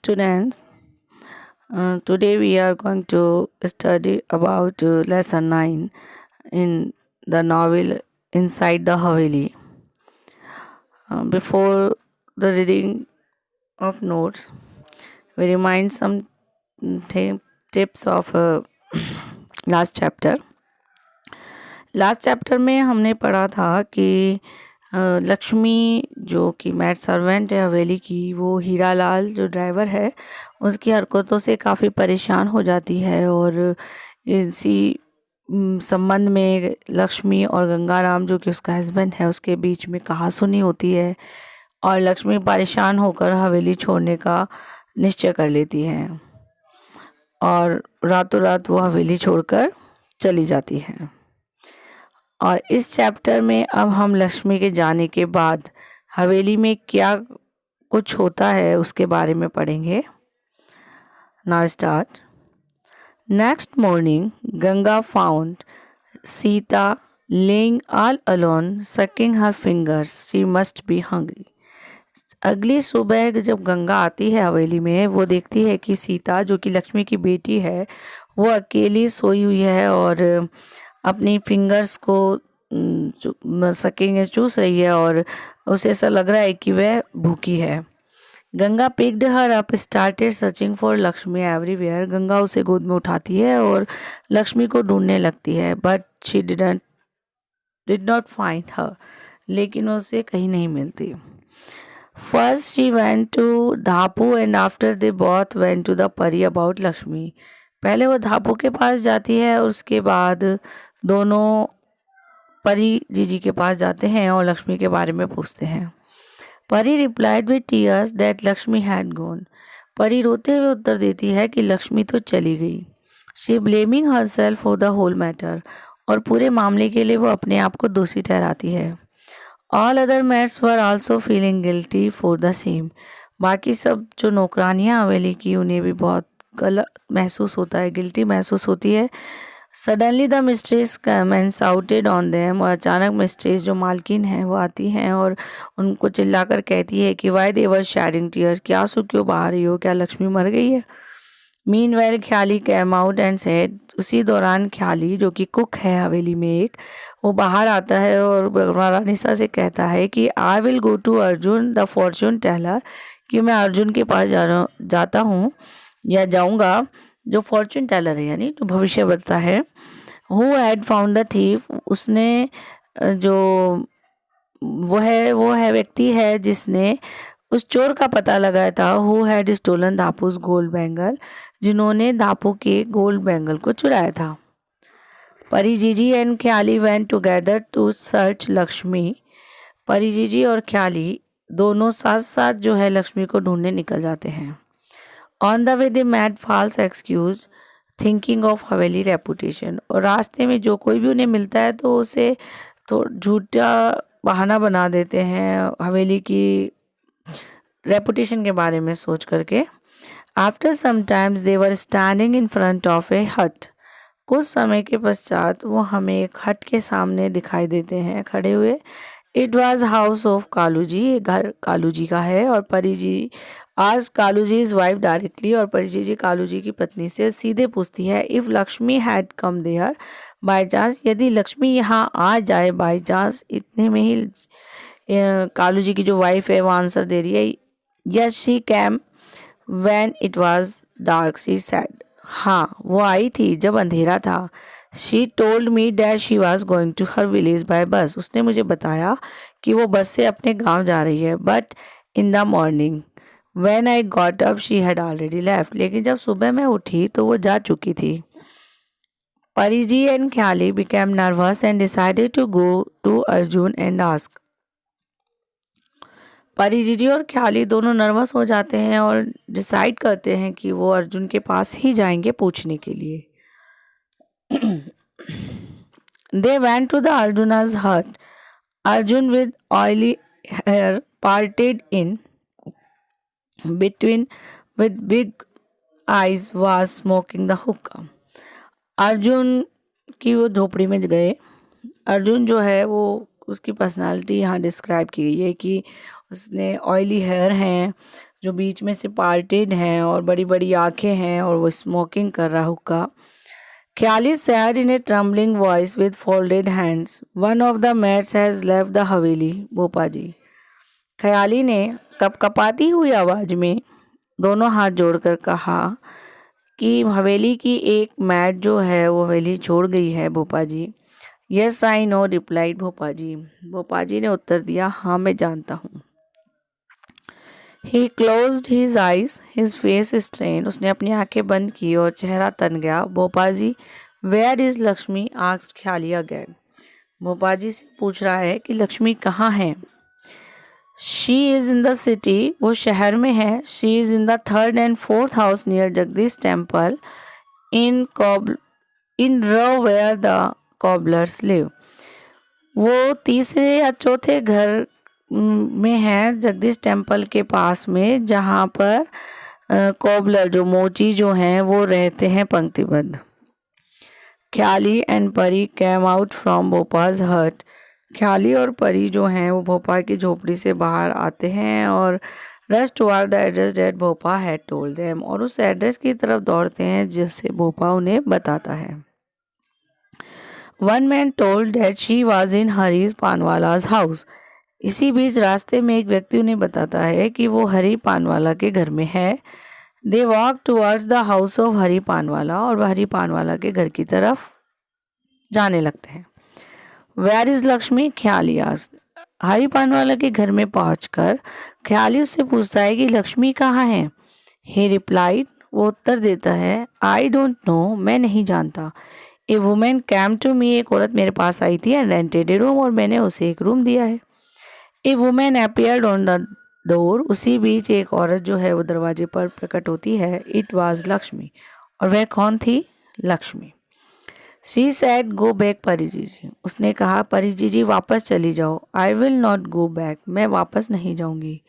students. Today we are going to study about lesson 9 in the novel Inside the Haveli. Before the reading of notes, we remind some tips of last chapter. Last chapter में हमने पढ़ा था कि लक्ष्मी जो कि mad servant है हवेली की, वो हीरालाल जो ड्राइवर है उसकी हरकतों से काफ़ी परेशान हो जाती है और इसी संबंध में लक्ष्मी और गंगाराम जो कि उसका हस्बैंड है उसके बीच में कहासुनी होती है और लक्ष्मी परेशान होकर हवेली छोड़ने का निश्चय कर लेती है और रातों रात वो हवेली छोड़कर चली जाती है। और इस चैप्टर में अब हम लक्ष्मी के जाने के बाद हवेली में क्या कुछ होता है उसके बारे में पढ़ेंगे। Now start. Next morning Ganga found Sita laying all alone sucking her fingers. She must be hungry. अगली सुबह जब गंगा आती है हवेली में, वो देखती है कि सीता जो कि लक्ष्मी की बेटी है वो अकेली सोई हुई है और अपनी फिंगर्स को सकेंगे चूस रही है और उसे ऐसा लग रहा है कि वह भूखी है। Ganga picked her up started searching for Lakshmi everywhere. Ganga उसे गोद में उठाती है और लक्ष्मी को ढूंढने लगती है, but she did not find her. लेकिन उसे कहीं नहीं मिलती। First she went to Dhapu and after they both went to the Pari about Lakshmi. पहले वो धापू के पास जाती है और उसके बाद दोनों परी जीजी के पास जाते हैं और लक्ष्मी के बारे में पूछते हैं। परी replied with tears that Lakshmi had gone. परी रोते हुए उत्तर देती है कि लक्ष्मी तो चली गई। She blaming herself for the whole matter. और पूरे मामले के लिए वो अपने आप को दोषी ठहराती है। All other mats were also feeling guilty for the same. बाकी सब जो नौकरानियाँ हवेली की, उन्हें भी बहुत गलत महसूस होता है, गिल्टी महसूस होती है। Suddenly the mistress come and shouted on them. और अचानक मिस्ट्रेस जो मालकिन है वो आती हैं और उनको चिल्लाकर कहती है कि why they were shedding tears. क्या आंसू क्यों बहा रही हो, क्या लक्ष्मी मर गई है। Meanwhile Khayali came out and said. उसी दौरान ख्याली जो कि कुक है हवेली में एक, वो बाहर आता है और रानिसा से कहता है कि I will go to Arjun the fortune teller, कि मैं अर्जुन के पास जाता हूँ या जाऊँगा, जो फॉर्चून टेलर है यानी जो भविष्य बताता है। Who had found the thief. उसने जो वो है व्यक्ति है जिसने उस चोर का पता लगाया था। Who had stolen Dhapu's gold bangle. जिन्होंने धापू के गोल्ड बैंगल को चुराया था। Pari Jiji and Khayali went together to search Lakshmi. Pari जीजी और ख्याली दोनों साथ साथ जो है लक्ष्मी को ढूंढने निकल जाते हैं। On the way they made false excuse thinking of haveli reputation. और रास्ते में जो कोई भी उन्हें मिलता है तो उसे तो झूठा बहाना बना देते हैं हवेली की रेपुटेशन के बारे में सोच करके। After some times they were standing in front of a hut. कुछ समय के पश्चात वो हमें एक हट के सामने दिखाई देते हैं खड़े हुए। It was house of Kalu ji. ये घर कालू जी का है। और परी जी आज Kalu ji is wife directly. और परी जी कालू जी की पत्नी से सीधे पूछती है if Lakshmi had come there by chance. यदि लक्ष्मी यहाँ आ जाए बाय चांस। इतने में ही कालू जी की जो वाइफ है वो आंसर दे रही है yes she came when it was dark. She said. हाँ वो आई थी जब अंधेरा था। She told me that she was going to her village by bus. उसने मुझे बताया कि वो बस से अपने गांव जा रही है। But in the morning when I got up she had already left. लेकिन जब सुबह मैं उठी तो वो जा चुकी थी। Pari ji and Khyali became nervous and decided to go to Arjun and ask. Pari जीजी और ख्याली दोनों नर्वस हो जाते हैं और डिसाइड करते हैं कि वो अर्जुन के पास ही जाएंगे पूछने के लिए। They went to the Arjuna's hut. Arjun with oily hair parted in between with big eyes was smoking the hookah. Arjun की वो झोपड़ी में गए। अर्जुन जो है वो उसकी पर्सनालिटी यहाँ डिस्क्राइब की गई है कि उसने ऑयली हेयर हैं, जो बीच में से पार्टेड हैं और बड़ी बड़ी आंखें हैं और वो स्मोकिंग कर रहा हुक्का। ख्याली said in a trembling voice with folded hands, "One of the maids has left the हवेली, भोपा जी।" ख्याली ने कपकपाती हुई आवाज में दोनों हाथ जोड़कर कहा कि हवेली की एक मैड जो है वो हवेली छोड़ गई है Bhopa ji. Yes I know, replied Bhopa ji. Bhopa ji ने उत्तर दिया, हाँ मैं जानता हूँ। He closed his eyes, his face strain. उसने अपनी आंखें बंद की और चेहरा तन गया। Bhopa ji, where is Lakshmi, asked Khyali again. Bhopa ji से पूछ रहा है कि लक्ष्मी कहाँ है। She is in the city, वो शहर में है। She is in the 3rd and 4th house near Jagdish temple in row where the cobblers live. वो तीसरे या चौथे घर में है जगदीश टेम्पल के पास में, जहाँ पर कॉबलर जो मोची जो हैं वो रहते हैं पंक्तिबद्ध। ख्याली एंड परी कैम आउट फ्रॉम भोपाज हट। ख्याली और परी जो हैं वो भोपा की झोपड़ी से बाहर आते हैं और rush toward the address that Bhopa had told them, और उस एड्रेस की तरफ दौड़ते हैं जिससे भोपा उन्हें बताता है। One man told that she was in Hari's Panwala's house. इसी बीच रास्ते में एक व्यक्ति उन्हें बताता है कि वो हरी पानवाला के घर में है। They walk towards the house of Hari Panwala, और वह हरी पानवाला के घर की तरफ जाने लगते हैं। Where is Lakshmi, Khyali asked. Hari Panwala के घर में पहुंचकर ख्याली उससे पूछता है कि लक्ष्मी कहाँ है। ही रिप्लाइड, वो उत्तर देता है, आई डोंट नो, मैं नहीं जानता। ए वुमेन कैम टू मी, एक औरत मेरे पास आई थी एंड रेंटेड ए रूम, और मैंने उसे एक रूम दिया है। A women appeared on the door, उसी बीच एक औरत जो है वो दरवाजे पर प्रकट होती है। इट वाज लक्ष्मी, और वह कौन थी? Lakshmi. She said, go back Pariji. उसने कहा, परिजीजी वापस चली जाओ। I will not go back, मैं वापस नहीं जाऊंगी।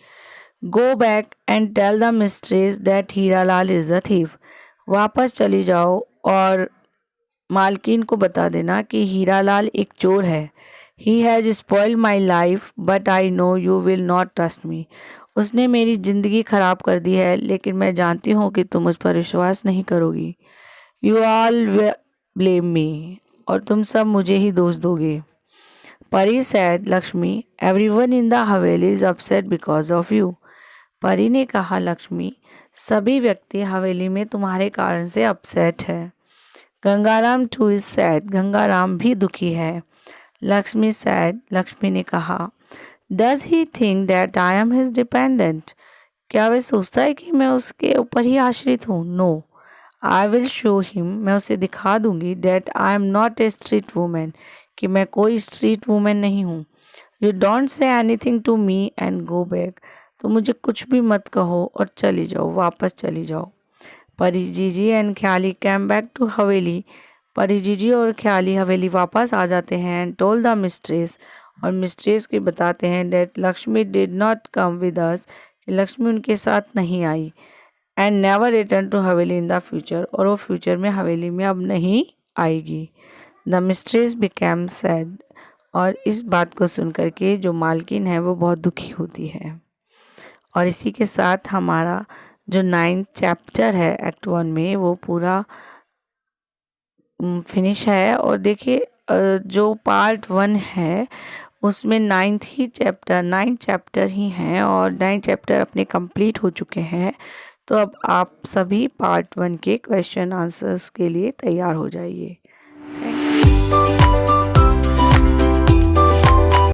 Go back and tell the mistress that Hiralal is the thief. वापस चली जाओ और मालकिन को बता देना कि हीरालाल एक चोर है। He has spoiled my life but I know you will not trust me. उसने मेरी ज़िंदगी ख़राब कर दी है, लेकिन मैं जानती हूँ कि तुम उस पर विश्वास नहीं करोगी। यू ऑल ब्लेम मी, और तुम सब मुझे ही दोष दोगे। Pari said, Lakshmi, everyone in the haveli is upset because of you. Pari ने कहा, लक्ष्मी, सभी व्यक्ति हवेली में तुम्हारे कारण से अपसेट है। Gangaram two is sad, Gangaram भी दुखी है। लक्ष्मी सैड, लक्ष्मी ने कहा, does he think that I am his dependent, क्या वह सोचता है कि मैं उसके ऊपर ही आश्रित हूँ? No, I will show him, मैं उसे दिखा दूंगी, that I am not a street women, कि मैं कोई स्ट्रीट वूमेन नहीं हूँ। You don't say anything to me and go back, तो मुझे कुछ भी मत कहो और चली जाओ, वापस चली जाओ। Pariji and Khyali came back to haveli. Pariji और ख्याली हवेली वापस आ जाते हैं एंड टोल्ड द मिस्ट्रेस, और मिस्ट्रेस को बताते हैं that Lakshmi did not come with us, कि लक्ष्मी उनके साथ नहीं आई। And never return to haveli in the future, और वो फ्यूचर में हवेली में अब नहीं आएगी। द मिस्ट्रेस बिकेम सैड, और इस बात को सुनकर के जो मालकिन है वो बहुत दुखी होती है। और इसी के साथ हमारा जो 9th चैप्टर है एक्ट 1 में वो पूरा फिनिश है। और देखिए जो पार्ट 1 है उसमें 9 चैप्टर ही हैं, और 9 चैप्टर अपने कंप्लीट हो चुके हैं। तो अब आप सभी पार्ट 1 के क्वेश्चन आंसर्स के लिए तैयार हो जाइए। Thank you.